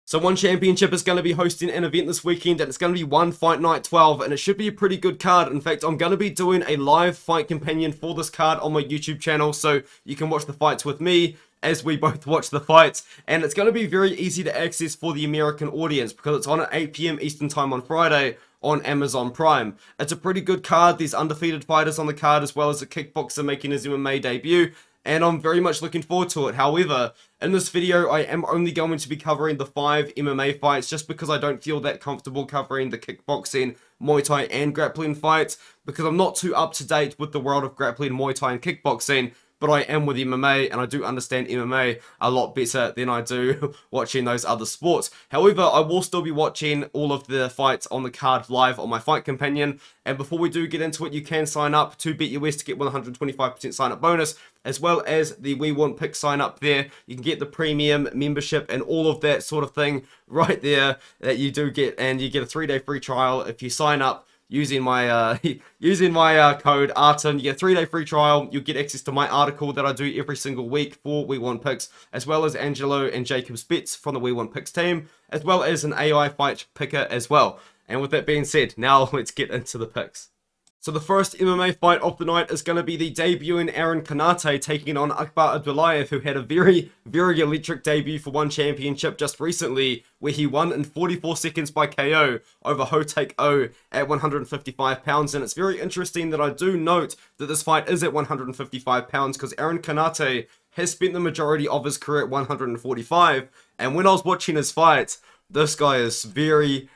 So One Championship is going to be hosting an event this weekend, and it's going to be One Fight Night 12, and it should be a pretty good card. In fact, I'm going to be doing a live fight companion for this card on my YouTube channel, so you can watch the fights with me as we both watch the fights, and it's going to be very easy to access for the American audience because it's on at 8 PM Eastern Time on Friday on Amazon Prime. It's a pretty good card. There's undefeated fighters on the card as well as a kickboxer making his MMA debut, and I'm very much looking forward to it. However, in this video, I am only going to be covering the 5 MMA fights just because I don't feel that comfortable covering the kickboxing, Muay Thai, and grappling fights because I'm not too up to date with the world of grappling, Muay Thai, and kickboxing. But I am with MMA, and I do understand MMA a lot better than I do watching those other sports. However, I will still be watching all of the fights on the card live on my Fight Companion. And before we do get into it, you can sign up to BetUS to get 125% sign-up bonus, as well as the We Want Picks sign-up there. You can get the premium membership and all of that sort of thing right there that you do get. And you get a 3-day free trial if you sign up using my code ARTEM. You get a 3-day free trial. You'll get access to my article that I do every single week for We Want Picks, as well as Angelo and Jacob's bets from the We Want Picks team, as well as an AI fight picker as well. And with that being said, now let's get into the picks. So the first MMA fight of the night is going to be the debuting Aaron Canarte taking on Akbar Abdullaev, who had a very electric debut for One Championship just recently, where he won in 44 seconds by KO over Hotake O at 155 pounds. And it's very interesting that I do note that this fight is at 155 pounds because Aaron Canarte has spent the majority of his career at 145. And when I was watching his fight, this guy is very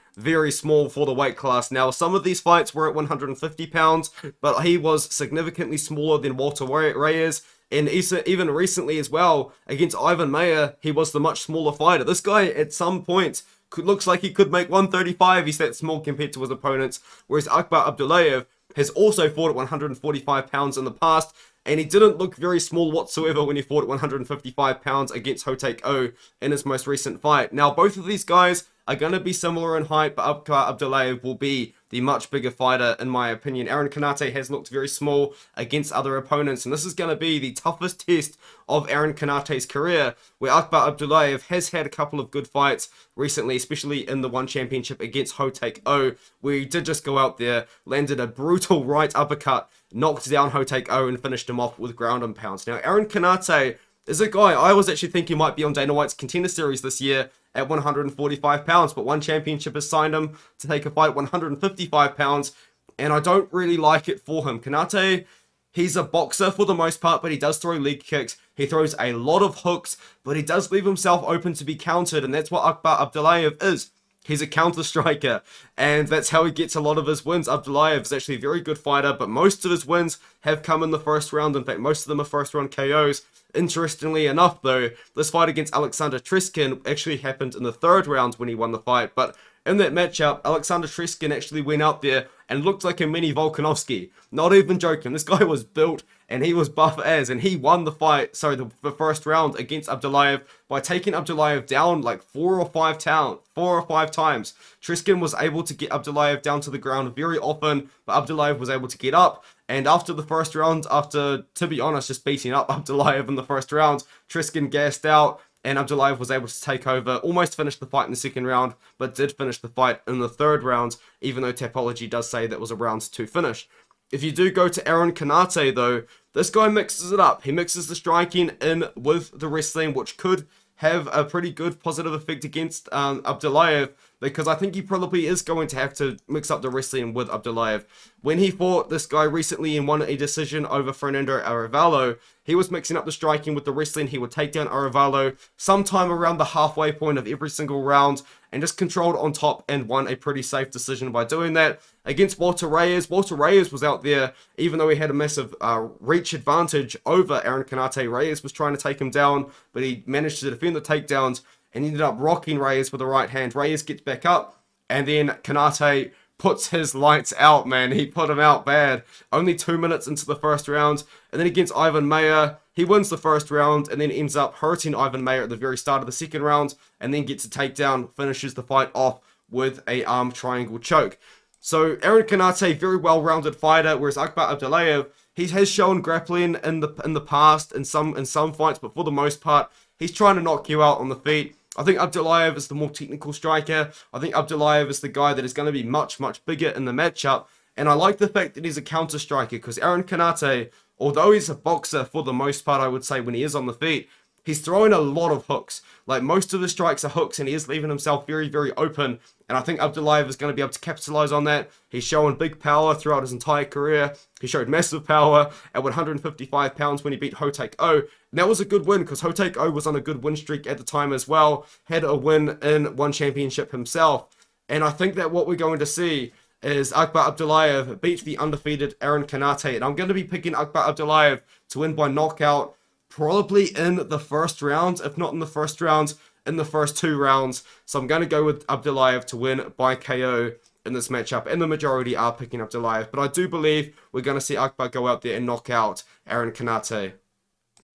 small for the weight class. Now, some of these fights were at 150 pounds, but he was significantly smaller than Walter Reyes, and even recently as well, against Ivan Mayer, he was the much smaller fighter. This guy, at some point, looks like he could make 135. He's that small compared to his opponents, whereas Akbar Abdullaev has also fought at 145 pounds in the past, and he didn't look very small whatsoever when he fought at 155 pounds against Hotake O in his most recent fight. Now, both of these guys are going to be similar in height, but Akbar Abdullaev will be the much bigger fighter, in my opinion. Aaron Canarte has looked very small against other opponents, and this is going to be the toughest test of Aaron Canarte's career, where Akbar Abdullaev has had a couple of good fights recently, especially in the One Championship against Hotake O, where he did just go out there, landed a brutal right uppercut, knocked down Hotake O, and finished him off with ground and pounds. Now, Aaron Canarte is a guy I was actually thinking might be on Dana White's Contender Series this year at 145 pounds, but One Championship has signed him to take a fight at 155 pounds, and I don't really like it for him. Canarte, he's a boxer for the most part, but he does throw leg kicks. He throws a lot of hooks, but he does leave himself open to be countered, and that's what Akbar Abdullaev is. He's a counter striker, and that's how he gets a lot of his wins. Abdullaev is actually a very good fighter, but most of his wins have come in the first round. In fact, most of them are first round KOs. Interestingly enough, though, this fight against Alexander Treskin actually happened in the 3rd round when he won the fight. But in that matchup, Alexander Treskin actually went out there and looked like a mini Volkanovski. Not even joking. This guy was built and he was buff as, and he won the fight, sorry, the first round against Abdullaev by taking Abdullaev down like 4 or 5 times. Treskin was able to get Abdullaev down to the ground very often, but Abdullaev was able to get up. And after the first round, after, to be honest, just beating up Abdullaev in the first round, Treskin gassed out, and Abdullaev was able to take over, almost finished the fight in the 2nd round, but did finish the fight in the 3rd round, even though Tapology does say that was a round 2 finish. If you do go to Aaron Canarte, though, this guy mixes it up. He mixes the striking in with the wrestling, which could have a pretty good positive effect against Abdullaev, because I think he probably is going to have to mix up the wrestling with Abdullaev. When he fought this guy recently and won a decision over Fernando Arevalo, he was mixing up the striking with the wrestling. He would take down Arevalo sometime around the halfway point of every single round and just controlled on top and won a pretty safe decision by doing that. Against Walter Reyes was out there, even though he had a massive reach advantage over Aaron Canarte. Reyes was trying to take him down, but he managed to defend the takedowns and ended up rocking Reyes with the right hand. Reyes gets back up, and then Canarte puts his lights out, man. He put him out bad. Only 2 minutes into the first round. And then against Ivan Mayer, he wins the first round and then ends up hurting Ivan Mayer at the very start of the 2nd round, and then gets a takedown, finishes the fight off with a arm triangle choke. So Aaron Canarte, very well-rounded fighter, whereas Akbar Abdullaev, he has shown grappling in the past in some fights, but for the most part, he's trying to knock you out on the feet. I think Abdullaev is the more technical striker. I think Abdullaev is the guy that is going to be much, much bigger in the matchup. And I like the fact that he's a counter striker, because Aaron Canarte, although he's a boxer for the most part, I would say, when he is on the feet, he's throwing a lot of hooks. Like, most of the strikes are hooks, and he is leaving himself very, very open. And I think Abdullaev is going to be able to capitalize on that. He's showing big power throughout his entire career. He showed massive power at 155 pounds when he beat Hotaek O. And that was a good win, because Hotaek O was on a good win streak at the time as well. Had a win in one championship himself. And I think that what we're going to see is Akbar Abdullaev beat the undefeated Aaron Canarte. And I'm going to be picking Akbar Abdullaev to win by knockout, probably in the first round, if not in the first round, in the first 2 rounds. So I'm going to go with Abdullaev to win by KO in this matchup, and the majority are picking Abdullaev. But I do believe we're going to see Akbar go out there and knock out Aaron Canarte.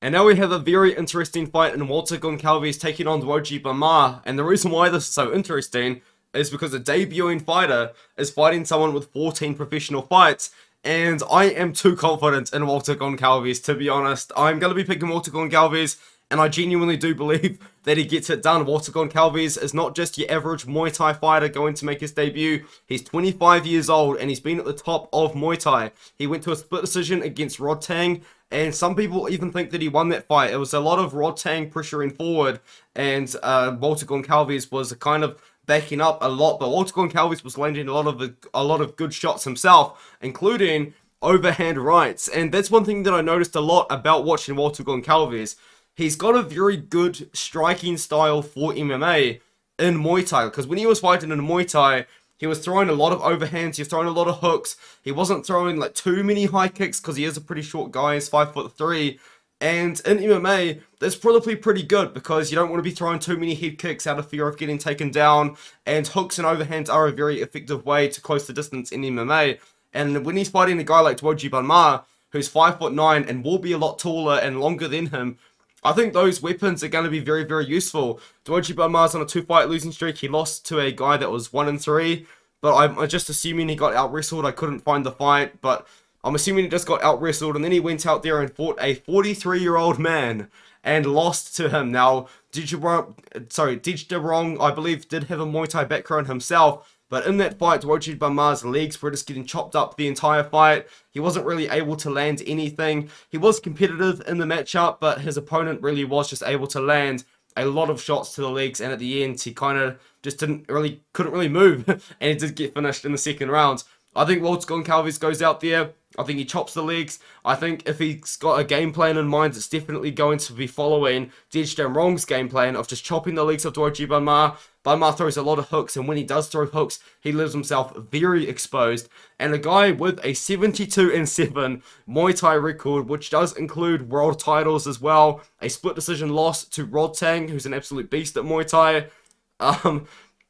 And now we have a very interesting fight in Walter Goncalves taking on Duoji Banma. And the reason why this is so interesting is because a debuting fighter is fighting someone with 14 professional fights. And I am too confident in Walter Goncalves, to be honest. I'm going to be picking Walter Goncalves, and I genuinely do believe that he gets it done. Walter Goncalves is not just your average Muay Thai fighter going to make his debut. He's 25 years old, and he's been at the top of Muay Thai. He went to a split decision against Rod Tang, and some people even think that he won that fight. It was a lot of Rod Tang pressuring forward, and Walter Goncalves was kind of backing up a lot, but Walter Goncalves was landing a lot of good shots himself, including overhand rights. And that's one thing that I noticed a lot about watching Walter Goncalves. He's got a very good striking style for MMA in Muay Thai, because when he was fighting in Muay Thai, he was throwing a lot of overhands, he was throwing a lot of hooks. He wasn't throwing like too many high kicks, because he is a pretty short guy, he's 5'3". And in MMA, that's probably pretty good, because you don't want to be throwing too many head kicks out of fear of getting taken down. And hooks and overhands are a very effective way to close the distance in MMA. And when he's fighting a guy like Duoji Banma, who's 5'9" and will be a lot taller and longer than him, I think those weapons are going to be very, very useful. Duoji Banma's on a 2-fight losing streak. He lost to a guy that was 1-3, but I'm just assuming he got out-wrestled. I couldn't find the fight, but I'm assuming he just got out-wrestled, and then he went out there and fought a 43-year-old man and lost to him. Now, Dijderong, I believe, did have a Muay Thai background himself, but in that fight, Duoji Banma's legs were just getting chopped up the entire fight. He wasn't really able to land anything. He was competitive in the matchup, but his opponent really was just able to land a lot of shots to the legs, and at the end, he kind of just couldn't really move, and he did get finished in the second round. I think Walter Goncalves goes out there. I think he chops the legs. I think if he's got a game plan in mind, it's definitely going to be following Dijderong's game plan of just chopping the legs of Duoji Banma. Banma throws a lot of hooks, and when he does throw hooks, he leaves himself very exposed. And a guy with a 72-7 Muay Thai record, which does include world titles as well, a split decision loss to Rod Tang, who's an absolute beast at Muay Thai.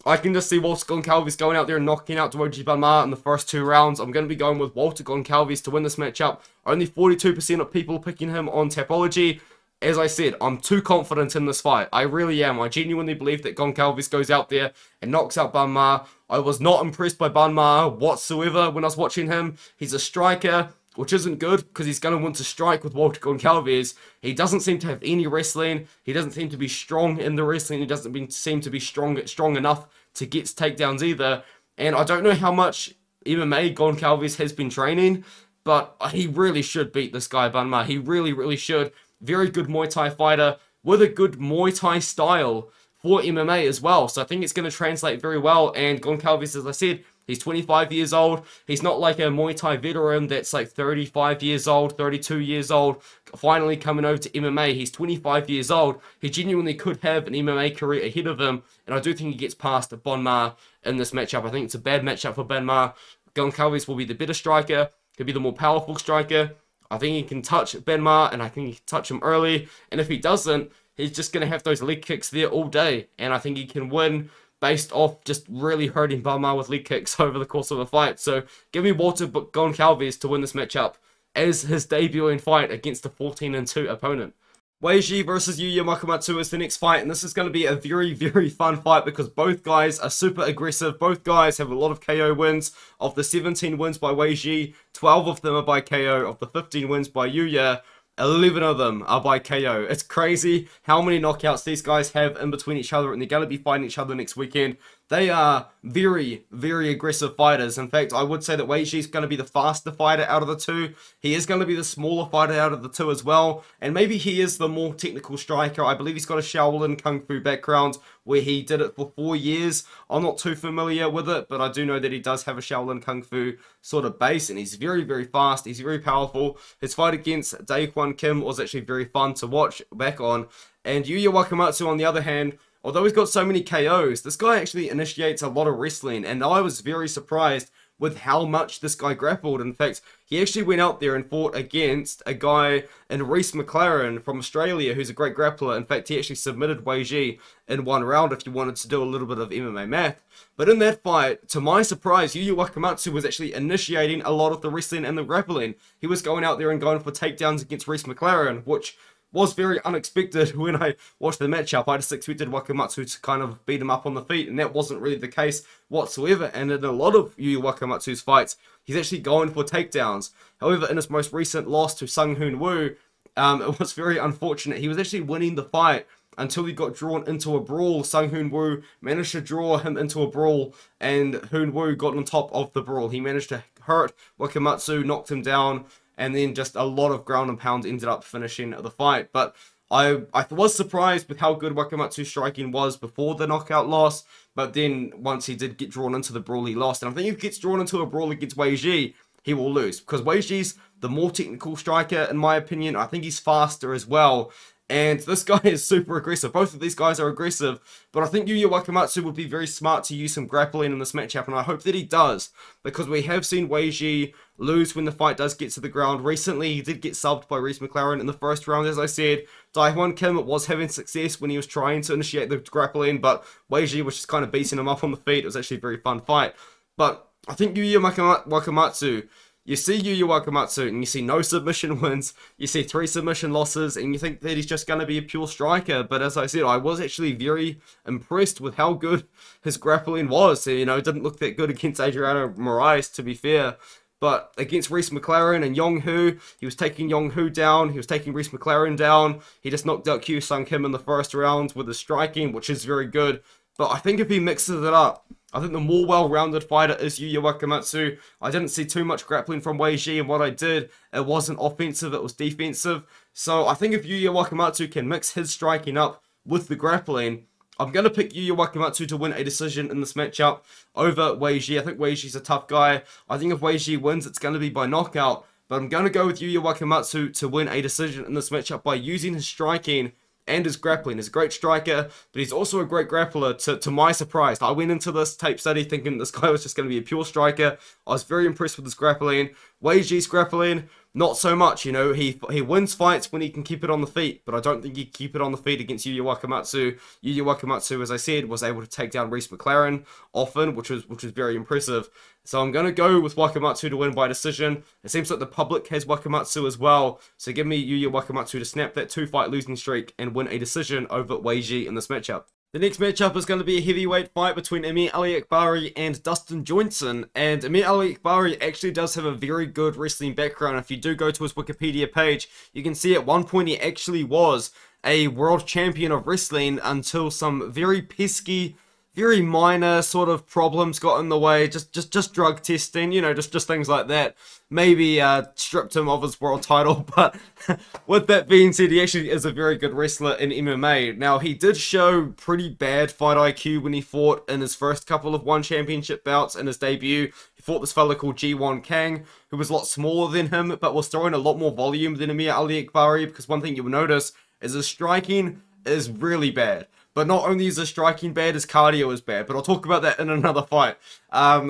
I can just see Walter Goncalves going out there and knocking out Duoji Banma in the first 2 rounds. I'm going to be going with Walter Goncalves to win this matchup. Only 42% of people picking him on Tapology. As I said, I'm too confident in this fight. I really am. I genuinely believe that Goncalves goes out there and knocks out Banma. I was not impressed by Banma whatsoever when I was watching him. He's a striker, which isn't good, because he's going to want to strike with Walter Goncalves. He doesn't seem to have any wrestling. He doesn't seem to be strong in the wrestling. He doesn't seem to be strong enough to get takedowns either. And I don't know how much MMA Goncalves has been training, but he really should beat this guy, Banma. He really, really should. Very good Muay Thai fighter with a good Muay Thai style for MMA as well. So I think it's going to translate very well. And Goncalves, as I said, he's 25 years old. He's not like a Muay Thai veteran that's like 35 years old, 32 years old, finally coming over to MMA. He's 25 years old. He genuinely could have an MMA career ahead of him, and I do think he gets past Banma in this matchup. I think it's a bad matchup for Banma. Goncalves will be the better striker. He'll be the more powerful striker. I think he can touch Banma, and I think he can touch him early. And if he doesn't, he's just going to have those leg kicks there all day, and I think he can win based off just really hurting Banma with leg kicks over the course of the fight. So give me Walter Goncalves to win this matchup as his debuting fight against a 14-2 opponent. Wei Xie versus Yuya Wakamatsu is the next fight, and this is going to be a very, very fun fight because both guys are super aggressive. Both guys have a lot of KO wins. Of the 17 wins by Wei Xie, 12 of them are by KO. Of the 15 wins by Yuya, 11 of them are by KO. It's crazy how many knockouts these guys have in between each other, and they're going to be fighting each other next weekend. They are very, very aggressive fighters. In fact, I would say that Wei Xie is going to be the faster fighter out of the two. He is going to be the smaller fighter out of the two as well. And maybe he is the more technical striker. I believe he's got a Shaolin Kung Fu background where he did it for 4 years. I'm not too familiar with it, but I do know that he does have a Shaolin Kung Fu sort of base. And he's very, very fast. He's very powerful. His fight against Daekwon Kim was actually very fun to watch back on. And Yuya Wakamatsu, on the other hand, although he's got so many KOs, this guy actually initiates a lot of wrestling, and I was very surprised with how much this guy grappled. In fact, he actually went out there and fought against a guy in Reese McLaren from Australia who's a great grappler. In fact, he actually submitted Wei Xie in 1 round if you wanted to do a little bit of MMA math. But in that fight, to my surprise, Yuya Wakamatsu was actually initiating a lot of the wrestling and the grappling. He was going out there and going for takedowns against Reese McLaren, which was very unexpected when I watched the matchup. I just expected Wakamatsu to kind of beat him up on the feet, and that wasn't really the case whatsoever. And in a lot of Yuya Wakamatsu's fights, he's actually going for takedowns. However, in his most recent loss to Sung Hoon Woo, it was very unfortunate. He was actually winning the fight until he got drawn into a brawl. Sung Hoon Woo managed to draw him into a brawl, and Hoon Woo got on top of the brawl. He managed to hurt Wakamatsu, knocked him down, and then just a lot of ground and pound ended up finishing the fight. But I was surprised with how good Wakamatsu's striking was before the knockout loss. But then once he did get drawn into the brawl, he lost. And I think if he gets drawn into a brawl against Wei Xie, he will lose. Because Wei Xie's the more technical striker, in my opinion. I think he's faster as well. And this guy is super aggressive. Both of these guys are aggressive. But I think Yuya Wakamatsu would be very smart to use some grappling in this matchup. And I hope that he does. Because we have seen Wei Xie lose when the fight does get to the ground. Recently, he did get subbed by Reese McLaren in the first round, as I said. Daekwon Kim was having success when he was trying to initiate the grappling. But Wei Xie was just kind of beating him up on the feet. It was actually a very fun fight. But I think Yuya Wakamatsu... You see Yuya Wakamatsu and you see no submission wins, you see 3 submission losses, and you think that he's just going to be a pure striker. But as I said, I was actually very impressed with how good his grappling was. You know, it didn't look that good against Adriano Moraes, to be fair. But against Reese McLaren and Yong Hu, he was taking Yong Hu down, he was taking Reese McLaren down. He just knocked out Kyu Sung Kim in the first round with his striking, which is very good. But I think if he mixes it up, I think the more well-rounded fighter is Yuya Wakamatsu. I didn't see too much grappling from Wei Xie, and what I did, it wasn't offensive, it was defensive. So I think if Yuya Wakamatsu can mix his striking up with the grappling, I'm going to pick Yuya Wakamatsu to win a decision in this matchup over Wei Xie. I think Wei Xie's a tough guy. I think if Wei Xie wins, it's going to be by knockout. But I'm going to go with Yuya Wakamatsu to win a decision in this matchup by using his striking and his grappling. He's a great striker, but he's also a great grappler to my surprise. I went into this tape study thinking this guy was just going to be a pure striker. I was very impressed with his grappling. Wei Xie's grappling, not so much. You know, he wins fights when he can keep it on the feet, but I don't think he can keep it on the feet against Yuya Wakamatsu. Yuya Wakamatsu, as I said, was able to take down Reese McLaren often, which was very impressive. So I'm going to go with Wakamatsu to win by decision. It seems like the public has Wakamatsu as well. So give me Yuya Wakamatsu to snap that 2-fight losing streak and win a decision over Wei Xie in this matchup. The next matchup is going to be a heavyweight fight between Amir Aliakbari and Dustin Joynson. And Amir Aliakbari actually does have a very good wrestling background. If you do go to his Wikipedia page, you can see at one point he actually was a world champion of wrestling until some very pesky, very minor sort of problems got in the way, just drug testing, you know, just things like that. Maybe stripped him of his world title, but with that being said, he actually is a very good wrestler in MMA. Now, he did show pretty bad fight IQ when he fought in his first couple of One Championship bouts in his debut. He fought this fella called Ji-Won Kang, who was a lot smaller than him, but was throwing a lot more volume than Amir Aliakbari, because one thing you'll notice is his striking is really bad. But not only is his striking bad, his cardio is bad. But I'll talk about that in another fight.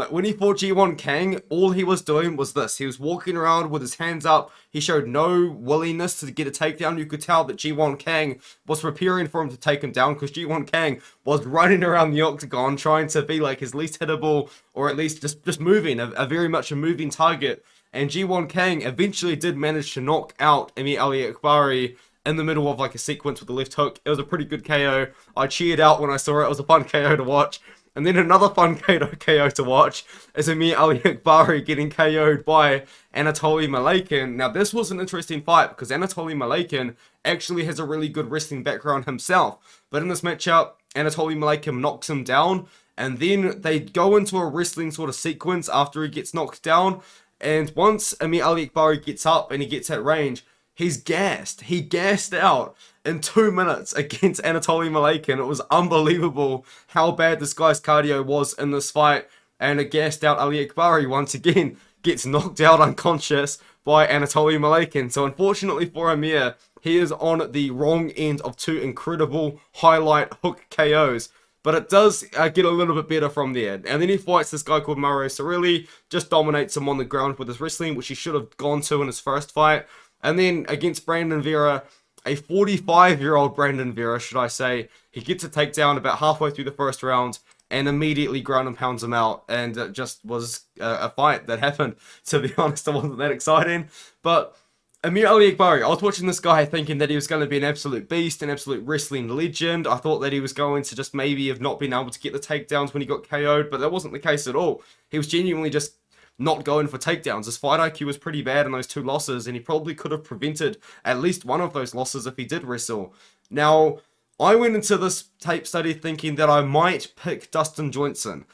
When he fought Ji-Won Kang, all he was doing was this. He was walking around with his hands up. He showed no willingness to get a takedown. You could tell that Ji-Won Kang was preparing for him to take him down, because Ji-Won Kang was running around the octagon trying to be like his least hittable, or at least just moving, a very much a moving target. And Ji-Won Kang eventually did manage to knock out Amir Aliakbari in the middle of like a sequence with the left hook. It was a pretty good KO. I cheered out when I saw it. It was a fun KO to watch. And then another fun KO to watch is Amir Aliakbari getting KO'd by Anatoly Malakin. Now, this was an interesting fight because Anatoly Malakin actually has a really good wrestling background himself. But in this matchup, Anatoly Malakin knocks him down, and then they go into a wrestling sort of sequence after he gets knocked down. And once Amir Aliakbari gets up and he gets at range, he's gassed. He gassed out in 2 minutes against Anatoly Malakin. It was unbelievable how bad this guy's cardio was in this fight. And a gassed out Aliakbari once again gets knocked out unconscious by Anatoly Malakin. So unfortunately for Amir, he is on the wrong end of 2 incredible highlight hook KOs. But it does get a little bit better from there. And then he fights this guy called Mauro Cirilli, just dominates him on the ground with his wrestling, which he should have gone to in his first fight. And then against Brandon Vera, a 45-year-old Brandon Vera, should I say, he gets a takedown about halfway through the first round and immediately ground and pounds him out. And it just was a fight that happened. To be honest, it wasn't that exciting. But Amir Aliakbari, I was watching this guy thinking that he was going to be an absolute beast, an absolute wrestling legend. I thought that he was going to just maybe have not been able to get the takedowns when he got KO'd, but that wasn't the case at all. He was genuinely just not going for takedowns. His fight IQ was pretty bad in those 2 losses, and he probably could have prevented at least one of those losses if he did wrestle. Now, I went into this tape study thinking that I might pick Dustin Joynson.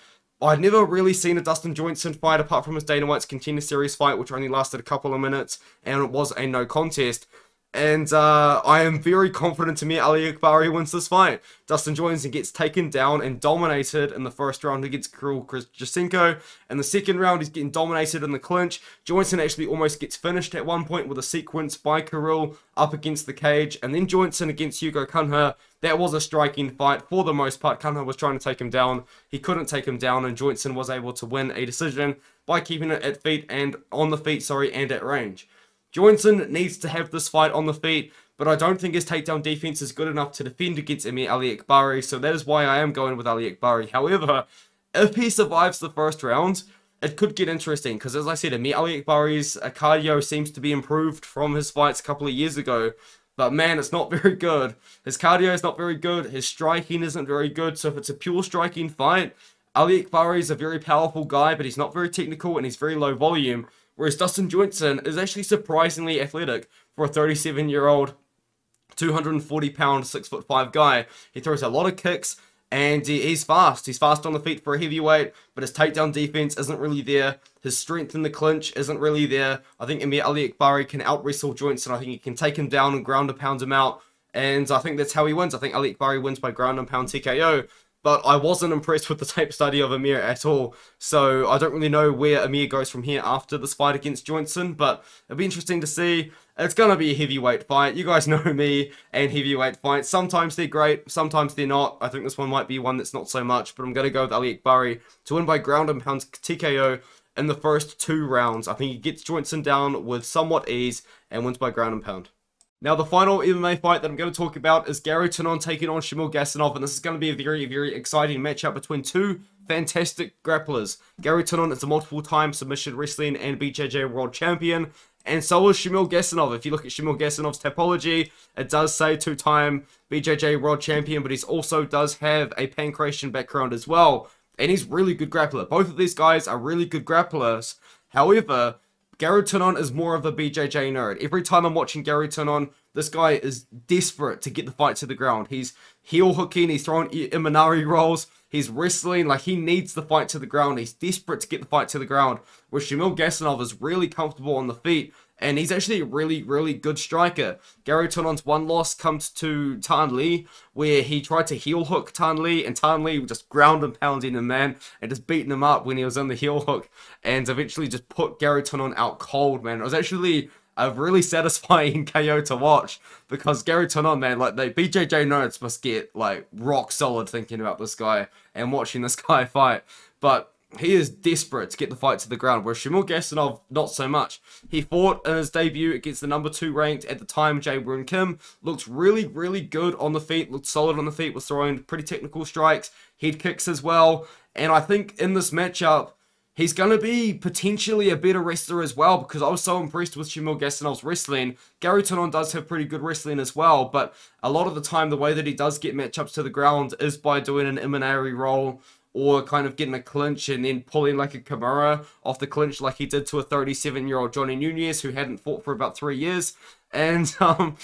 I'd never really seen a Dustin Joynson fight apart from his Dana White's Contender Series fight, which only lasted a couple of minutes, and it was a no contest. And I am very confident Amir Aliakbari wins this fight. Dustin Joynson gets taken down and dominated in the first round against Kirill Jasenko. In the second round, he's getting dominated in the clinch. Joynson actually almost gets finished at one point with a sequence by Kirill up against the cage. And then Joynson against Hugo Cunha. That was a striking fight for the most part. Cunha was trying to take him down. He couldn't take him down, and Joynson was able to win a decision by keeping it at feet and on the feet, and at range. Joynson needs to have this fight on the feet, but I don't think his takedown defense is good enough to defend against Amir Aliakbari, so that is why I am going with Aliakbari. However, if he survives the first round, it could get interesting, because as I said, Amir Aliakbari's cardio seems to be improved from his fights a couple of years ago, but man, it's not very good. His cardio is not very good, his striking isn't very good, so if it's a pure striking fight, Aliakbari is a very powerful guy, but he's not very technical and he's very low volume. Whereas Dustin Joynson is actually surprisingly athletic for a 37-year-old, 240-pound, 6'5" guy. He throws a lot of kicks, and he's fast. He's fast on the feet for a heavyweight, but his takedown defense isn't really there. His strength in the clinch isn't really there. I think Amir Aliakbari can out-wrestle Joynson. I think he can take him down and ground and pound him out, and I think that's how he wins. I think Aliakbari wins by ground and pound TKO. But I wasn't impressed with the tape study of Amir at all. So I don't really know where Amir goes from here after this fight against Joynson. But it'll be interesting to see. It's going to be a heavyweight fight. You guys know me and heavyweight fights. Sometimes they're great. Sometimes they're not. I think this one might be one that's not so much. But I'm going to go with Aliakbari to win by ground and pound TKO in the first 2 rounds. I think he gets Joynson down with somewhat ease and wins by ground and pound. Now, the final MMA fight that I'm going to talk about is Gary Tonon taking on Shamil Gasanov, and this is going to be a very, very exciting matchup between 2 fantastic grapplers. Gary Tonon is a multiple-time submission wrestling and BJJ world champion, and so is Shamil Gasanov. If you look at Shamil Gasanov's topology, it does say 2-time BJJ world champion, but he also does have a Pancratian background as well, and he's really good grappler. Both of these guys are really good grapplers. However, Gary Tonon is more of a BJJ nerd. Every time I'm watching Gary Tonon, this guy is desperate to get the fight to the ground. He's heel hooking, he's throwing Imanari rolls, he's wrestling, like he needs the fight to the ground. He's desperate to get the fight to the ground. Where Shamil Gasanov is really comfortable on the feet, and he's actually a really, really good striker. Gary Tonon's one loss comes to Tan Lee, where he tried to heel hook Tan Lee, and Tan Lee just ground and pounding him, man, and just beating him up when he was on the heel hook, and eventually just put Gary Tonon out cold, man. It was actually a really satisfying KO to watch, because Gary Tonon, man, like, the BJJ nerds must get, like, rock solid thinking about this guy and watching this guy fight, but he is desperate to get the fight to the ground, whereas Shamil Gasanov, not so much. He fought in his debut against the number 2 ranked at the time, Jae-Woon Kim. Looked really, really good on the feet, looked solid on the feet, was throwing pretty technical strikes, head kicks as well. And I think in this matchup, he's going to be potentially a better wrestler as well, because I was so impressed with Shamil Gasanov's wrestling. Gary Tonon does have pretty good wrestling as well, but a lot of the time, the way that he does get matchups to the ground is by doing an Imanari roll, or kind of getting a clinch and then pulling like a Kimura off the clinch like he did to a 37-year-old Johnny Nunes who hadn't fought for about 3 years. And I'm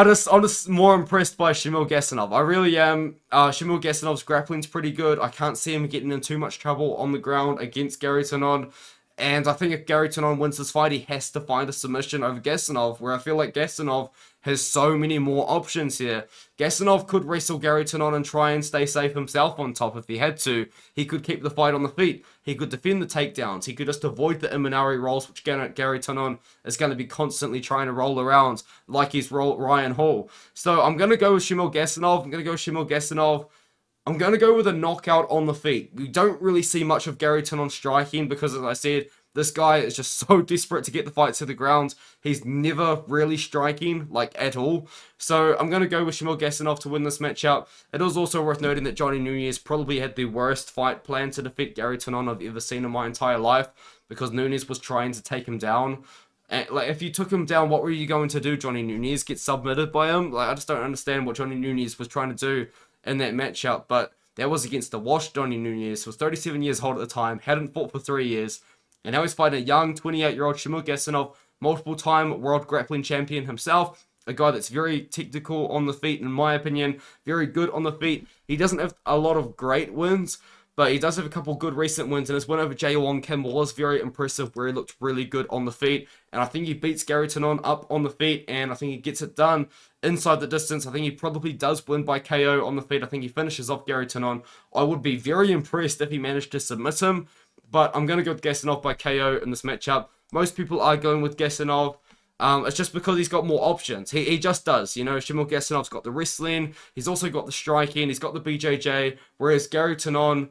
just more impressed by Shamil Gasanov. I really am. Shamil Gasanov's grappling's pretty good. I can't see him getting in too much trouble on the ground against Gary Tonon. And I think if Gary Tonon wins this fight, he has to find a submission over Gasanov, where I feel like Gasanov has so many more options here. Gasanov could wrestle Gary Tonon and try and stay safe himself on top if he had to. He could keep the fight on the feet. He could defend the takedowns. He could just avoid the Imanari rolls, which Gary Tonon is going to be constantly trying to roll around like he's Ryan Hall. So I'm going to go with Shamil Gasanov. I'm going to go with a knockout on the feet. We don't really see much of Gary Tonon striking because, as I said, this guy is just so desperate to get the fight to the ground. He's never really striking, like, at all. So I'm going to go with Shamil Gasanov to win this matchup. It is also worth noting that Johnny Nunes probably had the worst fight plan to defeat Gary Tonon I've ever seen in my entire life, because Nunes was trying to take him down. And, like, if you took him down, what were you going to do, Johnny Nunes? Get submitted by him? Like, I just don't understand what Johnny Nunes was trying to do in that matchup. But that was against the washed Johnny Nunes, who was 37 years old at the time, hadn't fought for 3 years, and now he's fighting a young 28-year-old Shamil Gasanov, multiple-time world grappling champion himself, a guy that's very technical on the feet, in my opinion, very good on the feet. He doesn't have a lot of great wins, but he does have a couple good recent wins, and his win over Jaewon Kim was very impressive, where he looked really good on the feet, and I think he beats Gary Tonon up on the feet, and I think he gets it done inside the distance. I think he probably does win by KO on the feet. I think he finishes off Gary Tonon. I would be very impressed if he managed to submit him, but I'm going to go with Gasanov by KO in this matchup. Most people are going with Gasanov. It's just because he's got more options. He just does. You know, Shamil Gasanov's got the wrestling. He's also got the striking. He's got the BJJ. Whereas Gary Tonon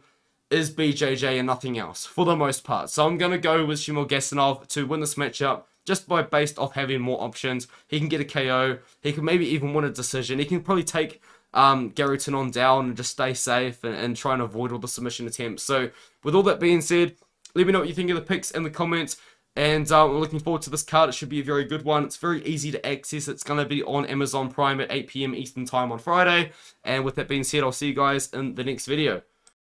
is BJJ and nothing else, for the most part. So I'm going to go with Shamil Gasanov to win this matchup, just based off having more options. He can get a KO. He can maybe even win a decision. He can probably take Gary Tonon down and just stay safe and try and avoid all the submission attempts. So with all that being said, let me know what you think of the picks in the comments. And we're looking forward to this card. It should be a very good one. It's very easy to access. It's going to be on Amazon Prime at 8 PM Eastern Time on Friday. And with that being said, I'll see you guys in the next video.